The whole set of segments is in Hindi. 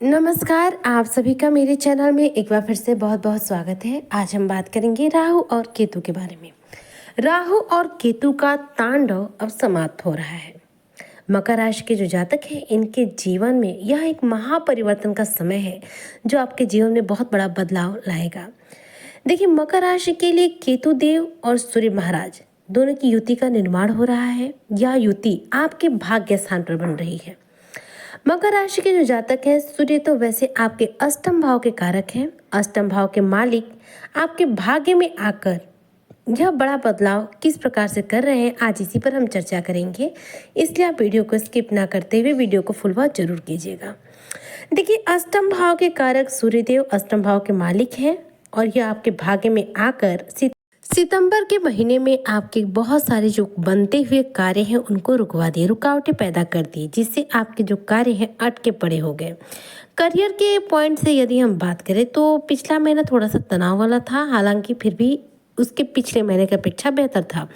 नमस्कार, आप सभी का मेरे चैनल में एक बार फिर से बहुत बहुत स्वागत है। आज हम बात करेंगे राहु और केतु के बारे में। राहु और केतु का तांडव अब समाप्त हो रहा है। मकर राशि के जो जातक हैं, इनके जीवन में यह एक महापरिवर्तन का समय है जो आपके जीवन में बहुत बड़ा बदलाव लाएगा। देखिए, मकर राशि के लिए केतु देव और सूर्य महाराज दोनों की युति का निर्माण हो रहा है। यह युति आपके भाग्य स्थान पर बन रही है। मकर राशि के जो जातक हैं, सूर्य तो वैसे आपके अष्टम भाव के कारक हैं। अष्टम भाव के मालिक आपके भाग्य में आकर यह बड़ा बदलाव किस प्रकार से कर रहे हैं, आज इसी पर हम चर्चा करेंगे। इसलिए आप वीडियो को स्किप ना करते हुए वीडियो को फुल वॉच जरूर कीजिएगा। देखिए, अष्टम भाव के कारक सूर्यदेव अष्टम भाव के मालिक हैं और यह आपके भाग्य में आकर सितंबर के महीने में आपके बहुत सारे जो बनते हुए कार्य हैं उनको रुकवा दिए, रुकावटें पैदा कर दी, जिससे आपके जो कार्य हैं अटके पड़े हो गए। करियर के पॉइंट से यदि हम बात करें तो पिछला महीना थोड़ा सा तनाव वाला था, हालांकि फिर भी उसके पिछले महीने की अपेक्षा बेहतर था।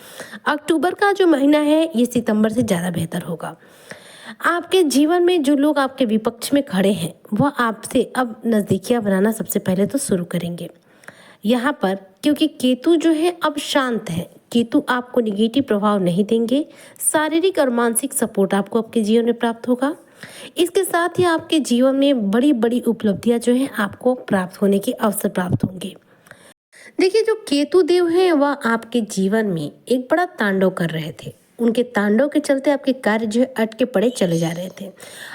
अक्टूबर का जो महीना है ये सितंबर से ज़्यादा बेहतर होगा। आपके जीवन में जो लोग आपके विपक्ष में खड़े हैं वह आपसे अब नज़दीकियाँ बनाना सबसे पहले तो शुरू करेंगे। यहाँ पर क्योंकि केतु जो है अब शांत है, केतु आपको निगेटिव प्रभाव नहीं देंगे। शारीरिक और मानसिक सपोर्ट आपको आपके जीवन में प्राप्त होगा। इसके साथ ही आपके जीवन में बड़ी बड़ी उपलब्धियां जो है आपको प्राप्त होने के अवसर प्राप्त होंगे। देखिए, जो केतु देव हैं वह आपके जीवन में एक बड़ा तांडव कर रहे थे। उनके तांडव के चलते आपके कार्य जो है अटके पड़े चले जा रहे थे।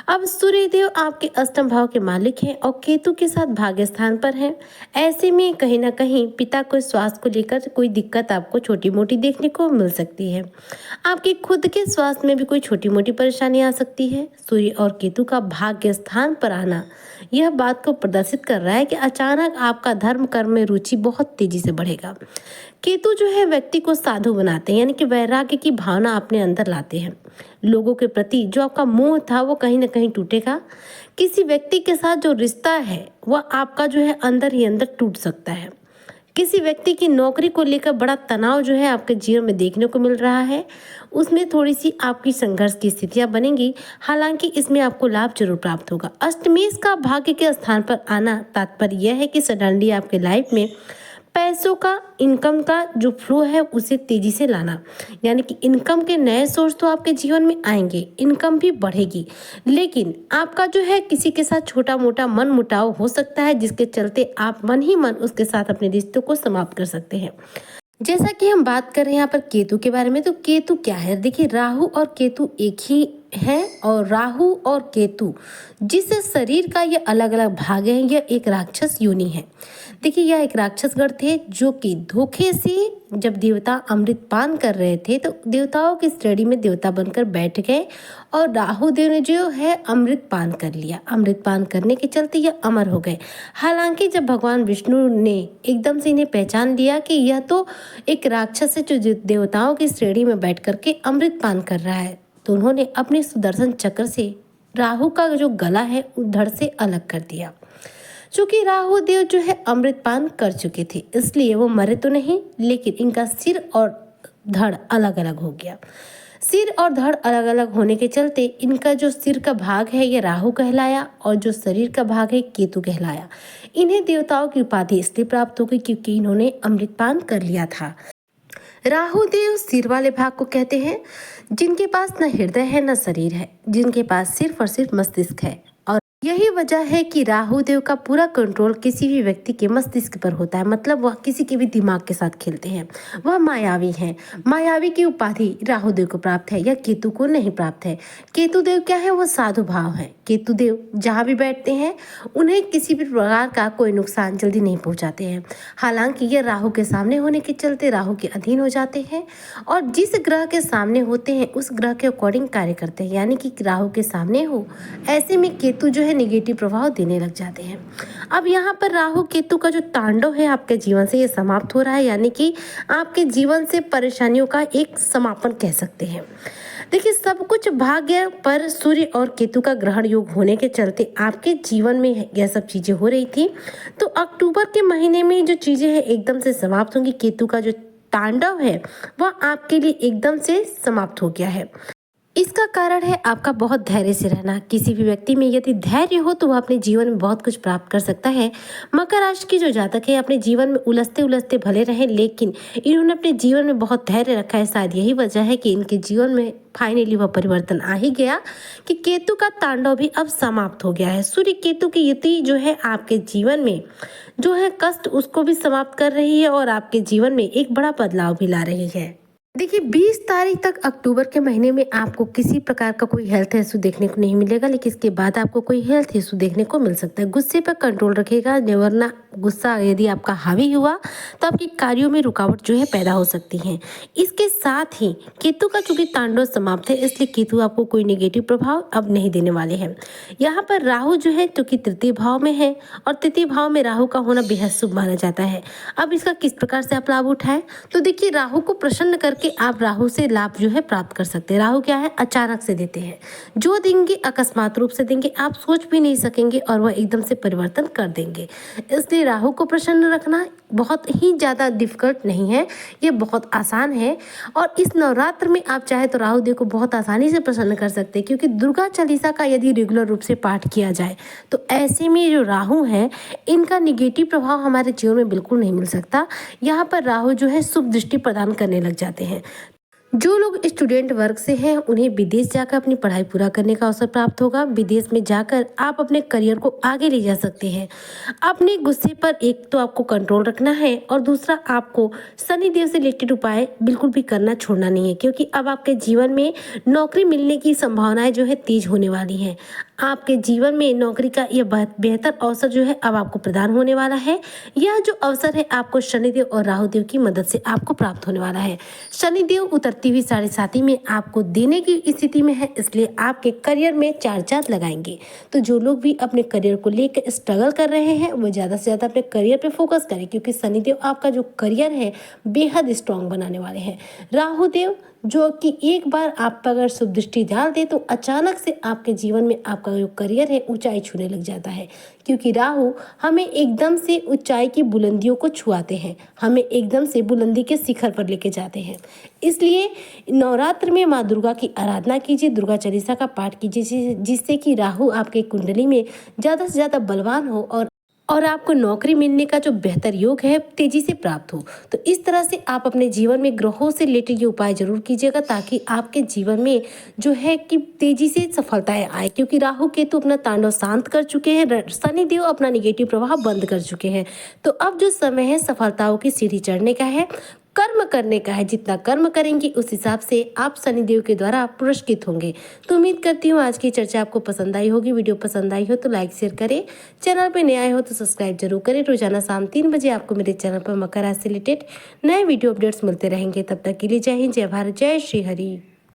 अब सूर्य देव आपके अष्टम भाव के मालिक हैं और केतु के साथ भाग्य स्थान पर हैं। ऐसे में कहीं ना कहीं पिता को स्वास्थ्य को लेकर कोई दिक्कत आपको छोटी मोटी देखने को मिल सकती है। आपके खुद के स्वास्थ्य में भी कोई छोटी मोटी परेशानी आ सकती है। सूर्य और केतु का भाग्य स्थान पर आना यह बात को प्रदर्शित कर रहा है कि अचानक आपका धर्म कर्म में रुचि बहुत तेजी से बढ़ेगा। केतु जो है व्यक्ति को साधु बनाते हैं, यानी कि वैराग्य की भावना अपने अंदर लाते हैं। लोगों के प्रति जो आपका मोह था वो कहीं ना कहीं टूटेगा। किसी व्यक्ति के साथ जो रिश्ता है वह आपका जो है अंदर ही अंदर टूट सकता है। किसी व्यक्ति की नौकरी को लेकर बड़ा तनाव जो है आपके जीवन में देखने को मिल रहा है, उसमें थोड़ी सी आपकी संघर्ष की स्थितियां बनेंगी। हालांकि इसमें आपको लाभ जरूर प्राप्त होगा। अष्टमेश का भाग्य के स्थान पर आना तात्पर्य यह है कि सडनली आपके लाइफ में पैसों का, इनकम का जो फ्लो है उसे तेजी से लाना, यानी कि इनकम के नए सोर्स तो आपके जीवन में आएंगे, इनकम भी बढ़ेगी। लेकिन आपका जो है किसी के साथ छोटा मोटा मन मुटाव हो सकता है, जिसके चलते आप मन ही मन उसके साथ अपने रिश्तों को समाप्त कर सकते हैं। जैसा कि हम बात कर रहे हैं यहाँ पर केतु के बारे में, तो केतु क्या है? देखिए, राहु और केतु एक ही है और राहु और केतु जिस शरीर का ये अलग अलग भाग है, यह एक राक्षस योनि है। देखिए, यह एक राक्षस गण थे जो कि धोखे से जब देवता अमृत पान कर रहे थे तो देवताओं की श्रेणी में देवता बनकर बैठ गए और राहु देव ने जो है अमृत पान कर लिया। अमृत पान करने के चलते यह अमर हो गए। हालांकि जब भगवान विष्णु ने एकदम से इन्हें पहचान लिया कि यह तो एक राक्षस है जो देवताओं की श्रेणी में बैठ करके अमृत पान कर रहा है, तो उन्होंने अपने सुदर्शन चक्र से राहु का जो गला है धड़ से अलग कर दिया। चूंकि राहु देव जो है अमृत पान कर चुके थे, इसलिए वो मरे तो नहीं, लेकिन इनका सिर और धड़ अलग अलग हो गया। सिर और धड़ अलग अलग होने के चलते इनका जो सिर का भाग है ये राहु कहलाया और जो शरीर का भाग है केतु कहलाया। इन्हें देवताओं की उपाधि इसलिए प्राप्त हो गई क्योंकि इन्होंने अमृत पान कर लिया था। राहु देव सिर वाले भाग को कहते हैं जिनके पास न हृदय है न शरीर है, जिनके पास सिर्फ और सिर्फ मस्तिष्क है। और यही वजह है कि राहु देव का पूरा कंट्रोल किसी भी व्यक्ति के मस्तिष्क पर होता है, मतलब वह किसी के भी दिमाग के साथ खेलते हैं। वह मायावी हैं। मायावी की उपाधि राहु देव को प्राप्त है या केतु को नहीं प्राप्त है। केतु देव क्या है? वह साधु भाव है। केतु देव जहाँ भी बैठते हैं उन्हें किसी भी प्रकार का कोई नुकसान जल्दी नहीं पहुँचाते हैं। हालांकि यह राहु के सामने होने के चलते राहु के अधीन हो जाते हैं और जिस ग्रह के सामने होते हैं उस ग्रह के अकॉर्डिंग कार्य करते हैं, यानी कि राहु के सामने हो ऐसे में केतु जो है नेगेटिव प्रभाव देने लग जाते हैं। अब यहाँ पर राहु केतु का जो तांडव है आपके जीवन से ये समाप्त हो रहा है, यानी कि आपके जीवन से परेशानियों का एक समापन कह सकते हैं। देखिए, सब कुछ भाग्य पर सूर्य और केतु का ग्रहण योग होने के चलते आपके जीवन में यह सब चीजें हो रही थी, तो अक्टूबर के महीने में जो चीजें हैं एकदम से समाप्त होंगी। केतु का जो तांडव है वह आपके लिए एकदम से समाप्त हो गया है। इसका कारण है आपका बहुत धैर्य से रहना। किसी भी व्यक्ति में यदि धैर्य हो तो वह अपने जीवन में बहुत कुछ प्राप्त कर सकता है। मकर राशि के जो जातक है अपने जीवन में उलझते उलझते भले रहे, लेकिन इन्होंने अपने जीवन में बहुत धैर्य रखा है। शायद यही वजह है कि इनके जीवन में फाइनली वह परिवर्तन आ ही गया कि केतु का तांडव भी अब समाप्त हो गया है। सूर्य केतु की युति जो है आपके जीवन में जो है कष्ट उसको भी समाप्त कर रही है और आपके जीवन में एक बड़ा बदलाव भी ला रही है। देखिए 20 तारीख तक अक्टूबर के महीने में आपको किसी प्रकार का कोई हेल्थ इशू देखने को नहीं मिलेगा, लेकिन इसके बाद आपको कोई हेल्थ इशू देखने को मिल सकता है। गुस्से पर कंट्रोल रखिएगा, वरना गुस्सा यदि आपका हावी हुआ तो आपके कार्यों में रुकावट जो है पैदा हो सकती है। इसके साथ ही केतु का चूंकि तांडव समाप्त है, इसलिए केतु आपको कोई नेगेटिव प्रभाव अब नहीं देने वाले हैं। यहाँ पर राहु जो है क्योंकि तृतीय भाव में है और तृतीय भाव में राहु का होना बेहद शुभ माना जाता है। अब इसका किस प्रकार से आप लाभ उठाएं, तो देखिए राहु को प्रसन्न करके आप राहु से लाभ जो है प्राप्त कर सकते हैं। राहु क्या है, अचानक से देते हैं, जो देंगे अकस्मात रूप से देंगे, आप सोच भी नहीं सकेंगे और वह एकदम से परिवर्तन कर देंगे। इसलिए राहु को प्रसन्न रखना बहुत ही ज़्यादा डिफिकल्ट नहीं है, ये बहुत आसान है। और इस नवरात्र में आप चाहे तो राहु देव को बहुत आसानी से प्रसन्न कर सकते हैं, क्योंकि दुर्गा चालीसा का यदि रेगुलर रूप से पाठ किया जाए तो ऐसे में जो राहु है इनका निगेटिव प्रभाव हमारे जीवन में बिल्कुल नहीं मिल सकता। यहाँ पर राहु जो है शुभ दृष्टि प्रदान करने लग जाते हैं। जो लोग स्टूडेंट वर्ग से हैं उन्हें विदेश जाकर अपनी पढ़ाई पूरा करने का अवसर प्राप्त होगा। विदेश में जाकर आप अपने करियर को आगे ले जा सकते हैं। अपने गुस्से पर एक तो आपको कंट्रोल रखना है और दूसरा आपको शनिदेव से रिलेटेड उपाय बिल्कुल भी करना छोड़ना नहीं है, क्योंकि अब आपके जीवन में नौकरी मिलने की संभावनाएं जो है तेज होने वाली हैं। आपके जीवन में नौकरी का यह बेहतर अवसर जो है अब आपको प्रदान होने वाला है। यह जो अवसर है आपको शनिदेव और राहुदेव की मदद से आपको प्राप्त होने वाला है। शनिदेव उतरती हुई 7.5 में आपको देने की स्थिति में है, इसलिए आपके करियर में चार चांद लगाएंगे। तो जो लोग भी अपने करियर को लेकर स्ट्रगल कर रहे हैं वो ज़्यादा से ज़्यादा अपने करियर पे फोकस करें, क्योंकि शनिदेव आपका जो करियर है बेहद स्ट्रांग बनाने वाले हैं। राहुदेव जो कि एक बार आप पर अगर शुभ दृष्टि डाल दे तो अचानक से आपके जीवन में आपका जो करियर है ऊंचाई छूने लग जाता है, क्योंकि राहु हमें एकदम से ऊंचाई की बुलंदियों को छुआते हैं, हमें एकदम से बुलंदी के शिखर पर लेके जाते हैं। इसलिए नवरात्र में माँ दुर्गा की आराधना कीजिए, दुर्गा चालीसा का पाठ कीजिए, जिससे कि राहु आपके कुंडली में ज़्यादा से ज़्यादा बलवान हो और आपको नौकरी मिलने का जो बेहतर योग है तेजी से प्राप्त हो। तो इस तरह से आप अपने जीवन में ग्रहों से रिलेटेड ये उपाय जरूर कीजिएगा, ताकि आपके जीवन में जो है कि तेजी से सफलताएं आए, क्योंकि राहु केतु अपना तांडव शांत कर चुके हैं, शनिदेव अपना निगेटिव प्रभाव बंद कर चुके हैं। तो अब जो समय है सफलताओं की सीढ़ी चढ़ने का है, कर्म करने का है। जितना कर्म करेंगे उस हिसाब से आप शनिदेव के द्वारा पुरस्कृत होंगे। तो उम्मीद करती हूँ आज की चर्चा आपको पसंद आई होगी। वीडियो पसंद आई हो तो लाइक शेयर करें, चैनल पे नए आए हो तो सब्सक्राइब जरूर करें। रोजाना शाम 3 बजे आपको मेरे चैनल पर मकर राशि से रिलेटेड नए वीडियो अपडेट्स मिलते रहेंगे। तब तक के लिए जय हिंद, जय भारत, जय श्री हरि।